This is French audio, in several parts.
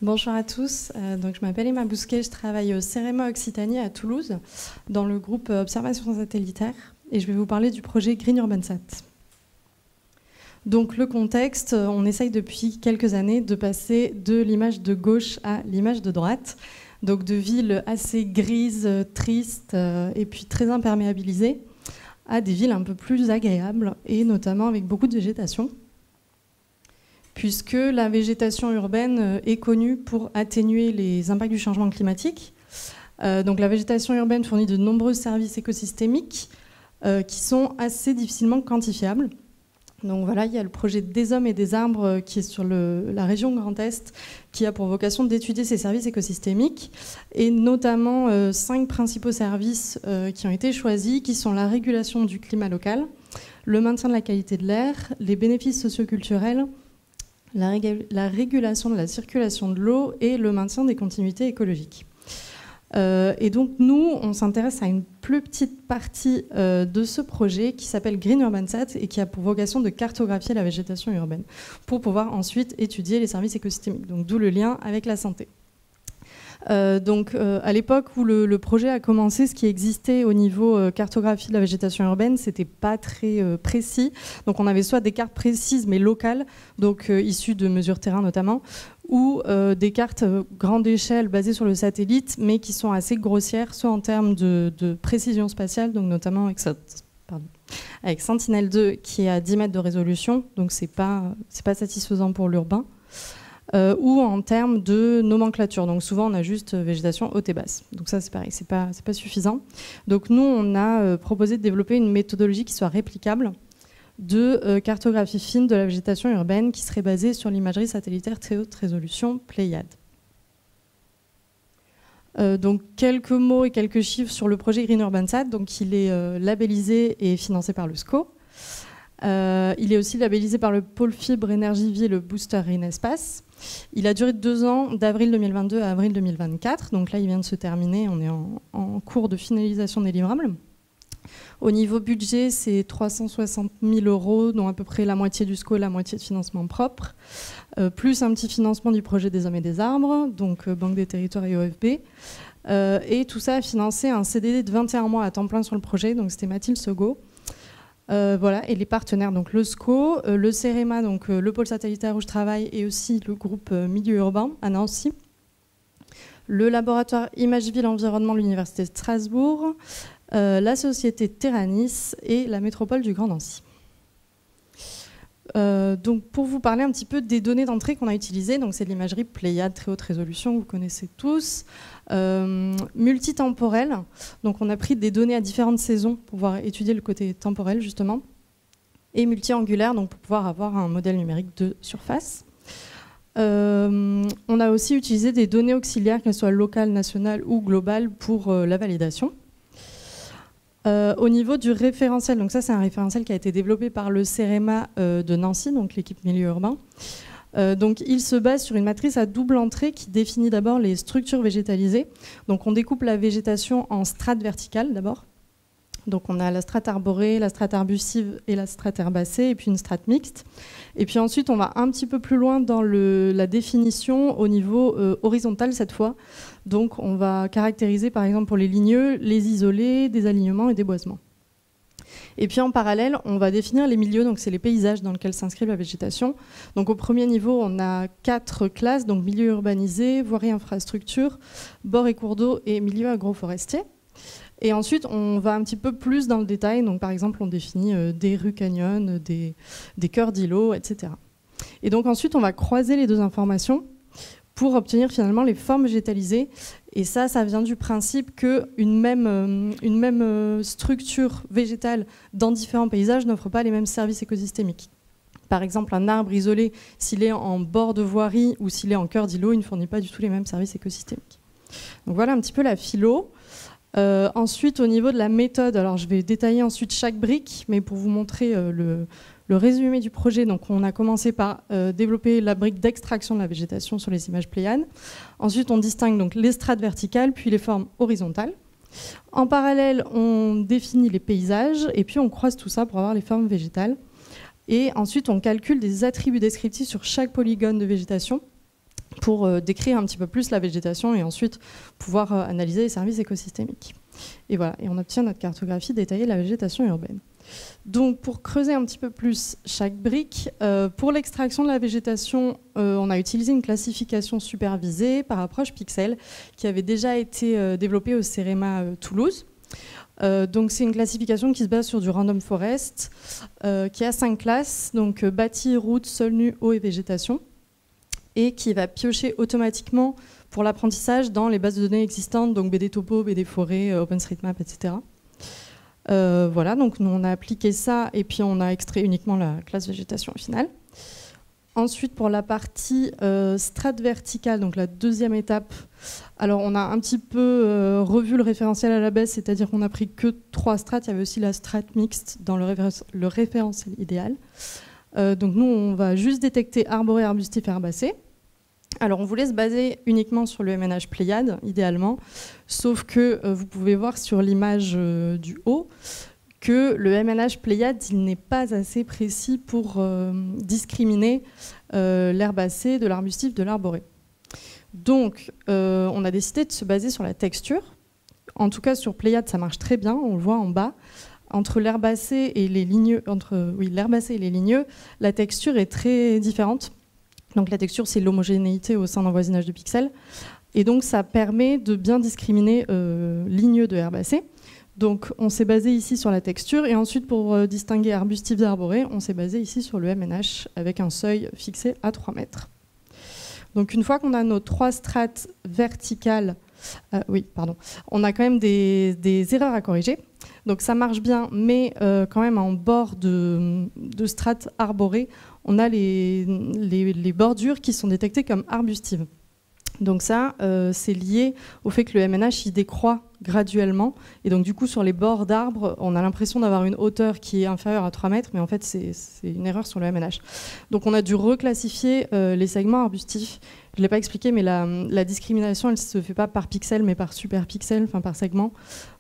Bonjour à tous, donc je m'appelle Emma Bousquet, je travaille au CEREMA Occitanie à Toulouse dans le groupe Observation satellitaire et je vais vous parler du projet Green UrbanSat. Donc le contexte, on essaye depuis quelques années de passer de l'image de gauche à l'image de droite, donc de villes assez grises, tristes et puis très imperméabilisées à des villes un peu plus agréables et notamment avec beaucoup de végétation, puisque la végétation urbaine est connue pour atténuer les impacts du changement climatique. Donc la végétation urbaine fournit de nombreux services écosystémiques qui sont assez difficilement quantifiables. Donc voilà, il y a le projet des hommes et des arbres qui est sur la région Grand Est, qui a pour vocation d'étudier ces services écosystémiques, et notamment 5 principaux services qui ont été choisis, qui sont la régulation du climat local, le maintien de la qualité de l'air, les bénéfices socioculturels, la régulation de la circulation de l'eau et le maintien des continuités écologiques. Et donc nous, on s'intéresse à une plus petite partie de ce projet qui s'appelle Green UrbanSat et qui a pour vocation de cartographier la végétation urbaine pour pouvoir ensuite étudier les services écosystémiques, donc d'où le lien avec la santé. À l'époque où le projet a commencé, ce qui existait au niveau cartographie de la végétation urbaine, c'était pas très précis. Donc on avait soit des cartes précises mais locales, donc issues de mesures terrain notamment, ou des cartes grande échelle basées sur le satellite, mais qui sont assez grossières, soit en termes de précision spatiale, donc notamment avec Sentinel-2 qui est à 10 mètres de résolution, donc c'est pas satisfaisant pour l'urbain. Ou en termes de nomenclature. Donc souvent, on a juste végétation haute et basse. Donc ça, c'est pareil, c'est pas suffisant. Donc nous, on a proposé de développer une méthodologie qui soit réplicable de cartographie fine de la végétation urbaine qui serait basée sur l'imagerie satellitaire très haute résolution Pléiade. Donc quelques mots et quelques chiffres sur le projet Green UrbanSat. Donc il est labellisé et financé par le SCO. Il est aussi labellisé par le pôle fibre énergie vie et le booster RIN-Espace. Il a duré 2 ans, d'avril 2022 à avril 2024. Donc là, il vient de se terminer. On est en cours de finalisation des livrables. Au niveau budget, c'est 360 000 €, dont à peu près la moitié du SCO et la moitié de financement propre, plus un petit financement du projet des hommes et des arbres, donc Banque des territoires et OFB. Et tout ça a financé un CDD de 21 mois à temps plein sur le projet. Donc c'était Mathilde Segaud. Voilà, et les partenaires, donc le SCO, le CEREMA, donc le pôle satellitaire où je travaille, et aussi le groupe Milieu Urbain à Nancy, le laboratoire Image Ville Environnement de l'Université de Strasbourg, la société Terranis et la métropole du Grand Nancy. Donc pour vous parler un petit peu des données d'entrée qu'on a utilisées, donc c'est de l'imagerie Pléiade très haute résolution, vous connaissez tous, multitemporelle, donc on a pris des données à différentes saisons pour pouvoir étudier le côté temporel justement, et multi-angulaire, donc pour pouvoir avoir un modèle numérique de surface. On a aussi utilisé des données auxiliaires, qu'elles soient locales, nationales ou globales, pour la validation. Au niveau du référentiel, donc ça c'est un référentiel qui a été développé par le CEREMA de Nancy, donc l'équipe milieu urbain. Donc il se base sur une matrice à double entrée qui définit d'abord les structures végétalisées. Donc on découpe la végétation en strates verticales d'abord. Donc on a la strate arborée, la strate arbusive et la strate herbacée, et puis une strate mixte. Et puis ensuite on va un petit peu plus loin dans la définition au niveau horizontal cette fois. Donc on va caractériser par exemple pour les ligneux, les isolés, des alignements et des boisements. Et puis en parallèle, on va définir les milieux, donc c'est les paysages dans lesquels s'inscrit la végétation. Donc au premier niveau, on a 4 classes, donc milieu urbanisé, voirie infrastructure, bords et cours d'eau et milieu agroforestier. Et ensuite, on va un petit peu plus dans le détail. Donc, par exemple, on définit des rues canyons, des cœurs d'îlots, etc. Et donc ensuite, on va croiser les 2 informations pour obtenir finalement les formes végétalisées. Et ça vient du principe qu'une même structure végétale dans différents paysages n'offre pas les mêmes services écosystémiques. Par exemple, un arbre isolé, s'il est en bord de voirie ou s'il est en cœur d'îlot, il ne fournit pas du tout les mêmes services écosystémiques. Donc voilà un petit peu la philo. Ensuite, au niveau de la méthode, alors je vais détailler ensuite chaque brique, mais pour vous montrer le résumé du projet, donc on a commencé par développer la brique d'extraction de la végétation sur les images Pléiades. Ensuite, on distingue donc les strates verticales, puis les formes horizontales. En parallèle, on définit les paysages, et puis on croise tout ça pour avoir les formes végétales. Et ensuite, on calcule des attributs descriptifs sur chaque polygone de végétation pour décrire un petit peu plus la végétation et ensuite pouvoir analyser les services écosystémiques. Et voilà, et on obtient notre cartographie détaillée de la végétation urbaine. Donc pour creuser un petit peu plus chaque brique, pour l'extraction de la végétation, on a utilisé une classification supervisée par approche pixel qui avait déjà été développée au CEREMA Toulouse. Donc c'est une classification qui se base sur du random forest, qui a 5 classes, donc bâti, route, sol nu, eau et végétation, et qui va piocher automatiquement pour l'apprentissage dans les bases de données existantes, donc BD Topo, BD Forêt, OpenStreetMap, etc. Voilà, donc nous on a appliqué ça et puis on a extrait uniquement la classe végétation au final. Ensuite, pour la partie strate verticale, donc la deuxième étape, alors on a un petit peu revu le référentiel à la baisse, c'est-à-dire qu'on n'a pris que 3 strates, il y avait aussi la strate mixte dans le référentiel idéal. Donc nous, on va juste détecter arboré, arbustif et herbacé. Alors on voulait se baser uniquement sur le MNH Pléiade, idéalement, sauf que vous pouvez voir sur l'image du haut que le MNH Pléiade il n'est pas assez précis pour discriminer l'herbacé de l'arbustif de l'arboré. Donc on a décidé de se baser sur la texture. En tout cas sur Pléiade ça marche très bien, on le voit en bas. Entre l'herbacé et les ligneux, l'herbacé et les ligneux, la texture est très différente. Donc la texture, c'est l'homogénéité au sein d'un voisinage de pixels. Et donc ça permet de bien discriminer ligneux de herbacé. Donc on s'est basé ici sur la texture. Et ensuite, pour distinguer arbustif d'arboré, on s'est basé ici sur le MNH avec un seuil fixé à 3 mètres. Donc une fois qu'on a nos 3 strates verticales, on a quand même des erreurs à corriger. Donc ça marche bien, mais quand même en bord de strates arborées, on a les bordures qui sont détectées comme arbustives. Donc ça, c'est lié au fait que le MNH il décroît graduellement. Et donc du coup, sur les bords d'arbres, on a l'impression d'avoir une hauteur qui est inférieure à 3 mètres, mais en fait, c'est une erreur sur le MNH. Donc on a dû reclassifier les segments arbustifs. Je ne l'ai pas expliqué, mais la discrimination, elle ne se fait pas par pixel, mais par superpixel, enfin par segment,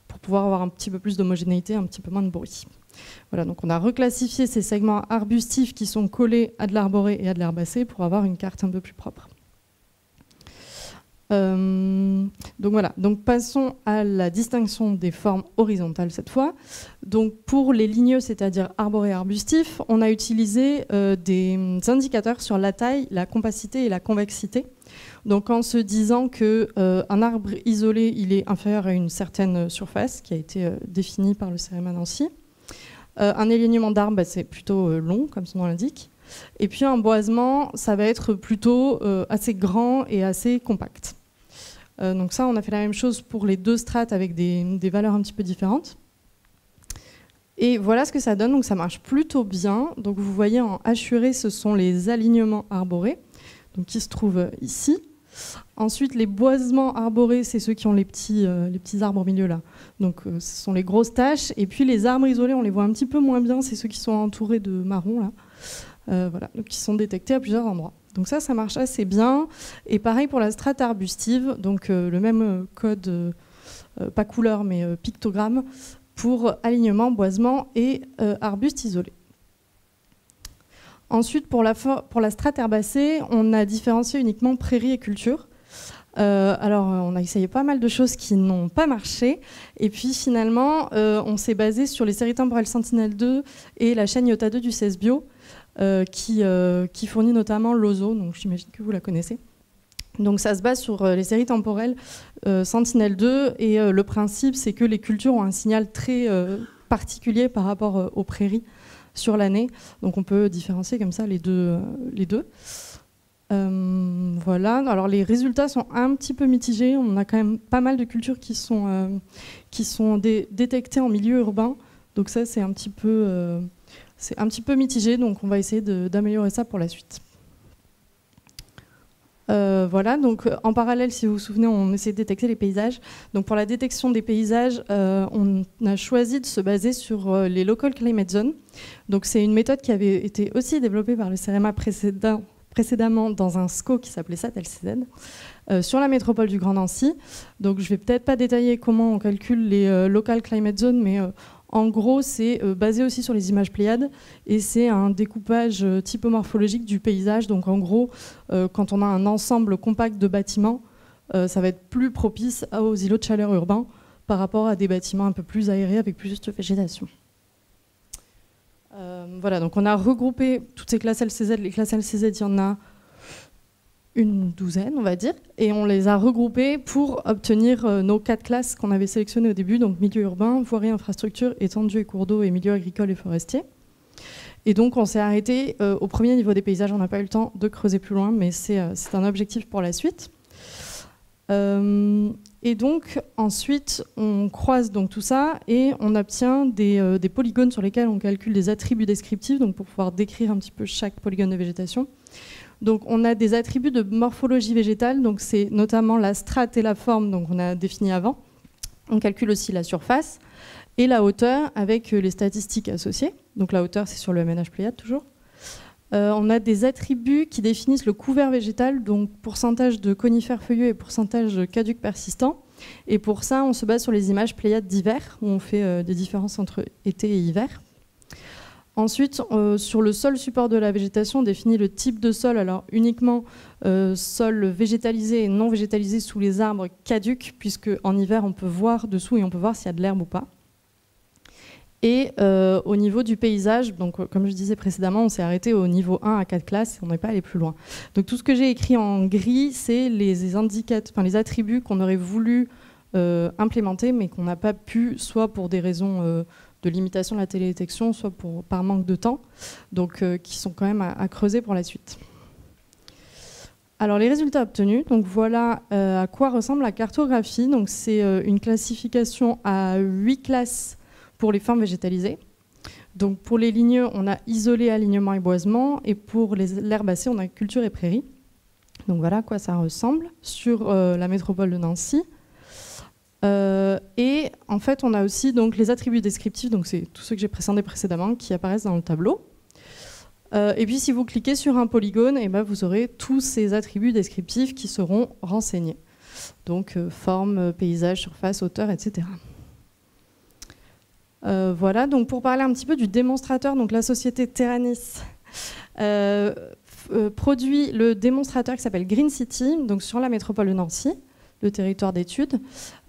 pour pouvoir avoir un petit peu plus d'homogénéité, un petit peu moins de bruit. Voilà, donc on a reclassifié ces segments arbustifs qui sont collés à de l'arboré et à de l'herbacé pour avoir une carte un peu plus propre. Donc voilà, donc passons à la distinction des formes horizontales cette fois. Donc pour les ligneux, c'est-à-dire arboré et arbustif, on a utilisé des indicateurs sur la taille, la compacité et la convexité. Donc en se disant qu'un arbre isolé, il est inférieur à une certaine surface qui a été définie par le CEREMA Nancy. Un élignement d'arbre, c'est plutôt long, comme son nom l'indique. Et puis un boisement, ça va être plutôt assez grand et assez compact. Donc ça, on a fait la même chose pour les 2 strates avec des valeurs un petit peu différentes. Et voilà ce que ça donne. Donc ça marche plutôt bien. Donc vous voyez en hachuré, ce sont les alignements arborés, donc qui se trouvent ici. Ensuite, les boisements arborés, c'est ceux qui ont les petits arbres au milieu là. Donc ce sont les grosses taches. Et puis les arbres isolés, on les voit un petit peu moins bien. C'est ceux qui sont entourés de marron là. Voilà, donc qui sont détectés à plusieurs endroits. Donc ça marche assez bien. Et pareil pour la strate arbustive, donc le même code, pas couleur mais pictogramme, pour alignement, boisement et arbuste isolé. Ensuite, pour la strate herbacée, on a différencié uniquement prairie et culture. Alors, on a essayé pas mal de choses qui n'ont pas marché. Et puis, finalement, on s'est basé sur les séries temporelles Sentinel-2 et la chaîne IOTA 2 du CESBio, qui fournit notamment l'OZO, donc j'imagine que vous la connaissez. Donc ça se base sur les séries temporelles Sentinel-2 et le principe c'est que les cultures ont un signal très particulier par rapport aux prairies sur l'année. Donc on peut différencier comme ça les deux. Voilà. Alors les résultats sont un petit peu mitigés. On a quand même pas mal de cultures qui sont détectées en milieu urbain. Donc ça c'est un petit peu mitigé. Donc on va essayer d'améliorer ça pour la suite. Voilà, donc en parallèle, si vous vous souvenez, on essaie de détecter les paysages. Donc pour la détection des paysages, on a choisi de se baser sur les Local Climate Zones. Donc c'est une méthode qui avait été aussi développée par le CEREMA précédemment dans un SCO qui s'appelait SAT-LCZ, sur la métropole du Grand Nancy. Donc je ne vais peut-être pas détailler comment on calcule les Local Climate Zones, mais En gros, c'est basé aussi sur les images Pléiades et c'est un découpage typomorphologique du paysage. Donc en gros, quand on a un ensemble compact de bâtiments, ça va être plus propice aux îlots de chaleur urbains par rapport à des bâtiments un peu plus aérés avec plus de végétation. Voilà, donc on a regroupé toutes ces classes LCZ. Les classes LCZ, il y en a une douzaine, on va dire, et on les a regroupées pour obtenir nos 4 classes qu'on avait sélectionnées au début, donc milieu urbain, voirie, infrastructure, étendue et cours d'eau, et milieu agricole et forestier. Et donc on s'est arrêté au premier niveau des paysages. On n'a pas eu le temps de creuser plus loin, mais c'est un objectif pour la suite. Et donc ensuite on croise donc tout ça et on obtient des polygones sur lesquels on calcule des attributs descriptifs, donc pour pouvoir décrire un petit peu chaque polygone de végétation. Donc on a des attributs de morphologie végétale, donc c'est notamment la strate et la forme, donc on a défini avant. On calcule aussi la surface et la hauteur avec les statistiques associées. Donc la hauteur, c'est sur le MNH Pléiade toujours. On a des attributs qui définissent le couvert végétal, donc pourcentage de conifères feuillus et pourcentage caducs persistants. Et pour ça, on se base sur les images Pléiades d'hiver, où on fait des différences entre été et hiver. Ensuite, sur le sol support de la végétation, on définit le type de sol, alors uniquement sol végétalisé et non végétalisé sous les arbres caducs, puisque en hiver, on peut voir dessous et on peut voir s'il y a de l'herbe ou pas. Et au niveau du paysage, donc, comme je disais précédemment, on s'est arrêté au niveau 1 à 4 classes et on n'est pas allé plus loin. Donc tout ce que j'ai écrit en gris, c'est les attributs qu'on aurait voulu implémenter, mais qu'on n'a pas pu, soit pour des raisons de limitation de la télédétection, soit par manque de temps, donc qui sont quand même à creuser pour la suite. Alors les résultats obtenus, donc voilà à quoi ressemble la cartographie. Donc c'est une classification à 8 classes pour les formes végétalisées. Donc pour les ligneux, on a isolé, alignement et boisement, et pour l'herbacée, on a culture et prairie. Donc voilà à quoi ça ressemble sur la métropole de Nancy. Et en fait, on a aussi donc, les attributs descriptifs, donc c'est tous ceux que j'ai présentés précédemment, qui apparaissent dans le tableau. Et puis si vous cliquez sur un polygone, et ben, vous aurez tous ces attributs descriptifs qui seront renseignés. Donc forme, paysage, surface, hauteur, etc. Voilà, donc pour parler un petit peu du démonstrateur, donc la société Terranis produit le démonstrateur qui s'appelle Green City, donc sur la métropole de Nancy, le territoire d'études.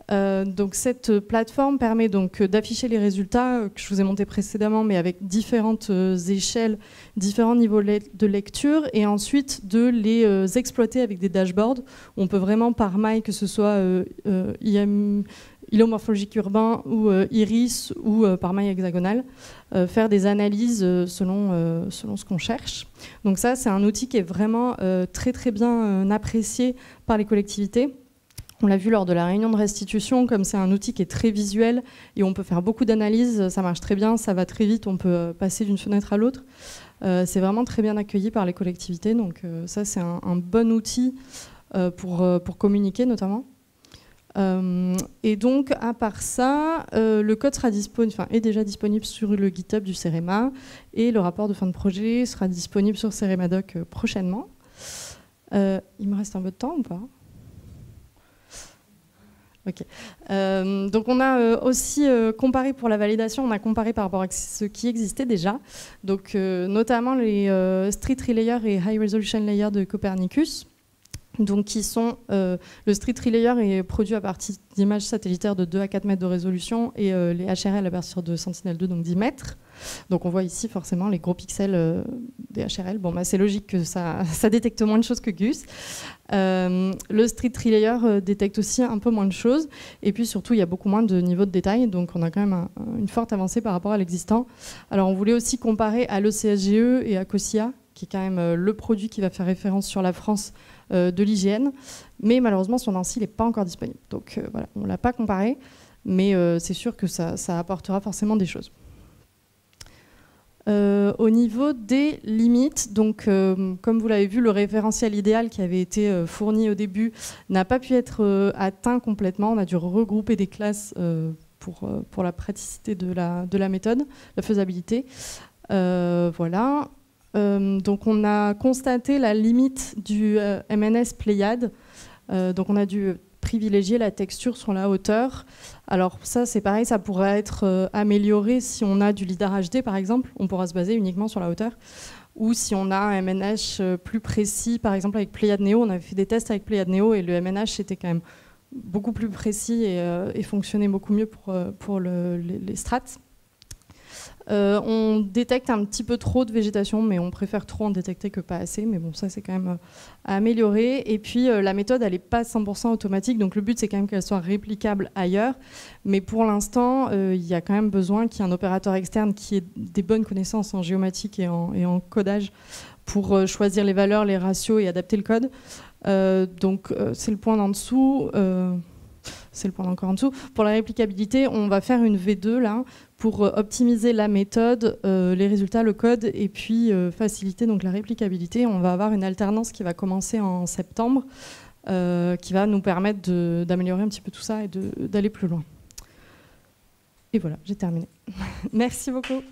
Donc cette plateforme permet donc d'afficher les résultats que je vous ai montrés précédemment, mais avec différentes échelles, différents niveaux de lecture, et ensuite de les exploiter avec des dashboards où on peut vraiment par maille, que ce soit îlot morphologique urbain ou iris ou par maille hexagonale, faire des analyses selon ce qu'on cherche. Donc ça, c'est un outil qui est vraiment très très bien apprécié par les collectivités. On l'a vu lors de la réunion de restitution, comme c'est un outil qui est très visuel et on peut faire beaucoup d'analyses, ça marche très bien, ça va très vite, on peut passer d'une fenêtre à l'autre. C'est vraiment très bien accueilli par les collectivités, donc ça c'est un bon outil pour communiquer notamment. Et donc à part ça, le code sera est déjà disponible sur le GitHub du CEREMA et le rapport de fin de projet sera disponible sur CEREMADoc prochainement. Il me reste un peu de temps ou pas ? Ok. Donc on a aussi comparé pour la validation, on a comparé par rapport à ce qui existait déjà, donc notamment les Street Tree Layer et High Resolution Layer de Copernicus. Donc qui sont, le Street Tree Layer est produit à partir d'images satellitaires de 2 à 4 mètres de résolution et les HRL à partir de Sentinel-2, donc 10 mètres. Donc on voit ici forcément les gros pixels des HRL. Bon, bah, c'est logique que ça détecte moins de choses que GUS. Le Street Tree Layer détecte aussi un peu moins de choses. Et puis surtout, il y a beaucoup moins de niveau de détail. Donc on a quand même une forte avancée par rapport à l'existant. Alors on voulait aussi comparer à l'ECSGE et à COSIA, qui est quand même le produit qui va faire référence sur la France de l'IGN. Mais malheureusement, sur Nancy, il n'est pas encore disponible. Donc voilà, on ne l'a pas comparé. Mais c'est sûr que ça apportera forcément des choses. Au niveau des limites, donc, comme vous l'avez vu, le référentiel idéal qui avait été fourni au début n'a pas pu être atteint complètement. On a dû regrouper des classes pour la praticité de la méthode, la faisabilité. Voilà. Donc on a constaté la limite du MNS Pléiade. Donc on a dû privilégier la texture sur la hauteur. Alors ça, c'est pareil, ça pourrait être amélioré si on a du lidar HD, par exemple. On pourra se baser uniquement sur la hauteur. Ou si on a un MNH plus précis, par exemple avec Pléiade Neo. On avait fait des tests avec Pléiade Neo et le MNH était quand même beaucoup plus précis et fonctionnait beaucoup mieux pour les strates. On détecte un petit peu trop de végétation, mais on préfère trop en détecter que pas assez. Mais bon, ça, c'est quand même à améliorer. Et puis, la méthode, elle n'est pas 100% automatique. Donc, le but, c'est quand même qu'elle soit réplicable ailleurs. Mais pour l'instant, il y a quand même besoin qu'il y ait un opérateur externe qui ait des bonnes connaissances en géomatique et en codage pour choisir les valeurs, les ratios et adapter le code. Donc, c'est le point d'en dessous. C'est le point encore en dessous. Pour la réplicabilité, on va faire une V2 là pour optimiser la méthode, les résultats, le code et puis faciliter donc la réplicabilité. On va avoir une alternance qui va commencer en septembre qui va nous permettre d'améliorer un petit peu tout ça et d'aller plus loin. Et voilà, j'ai terminé. Merci beaucoup.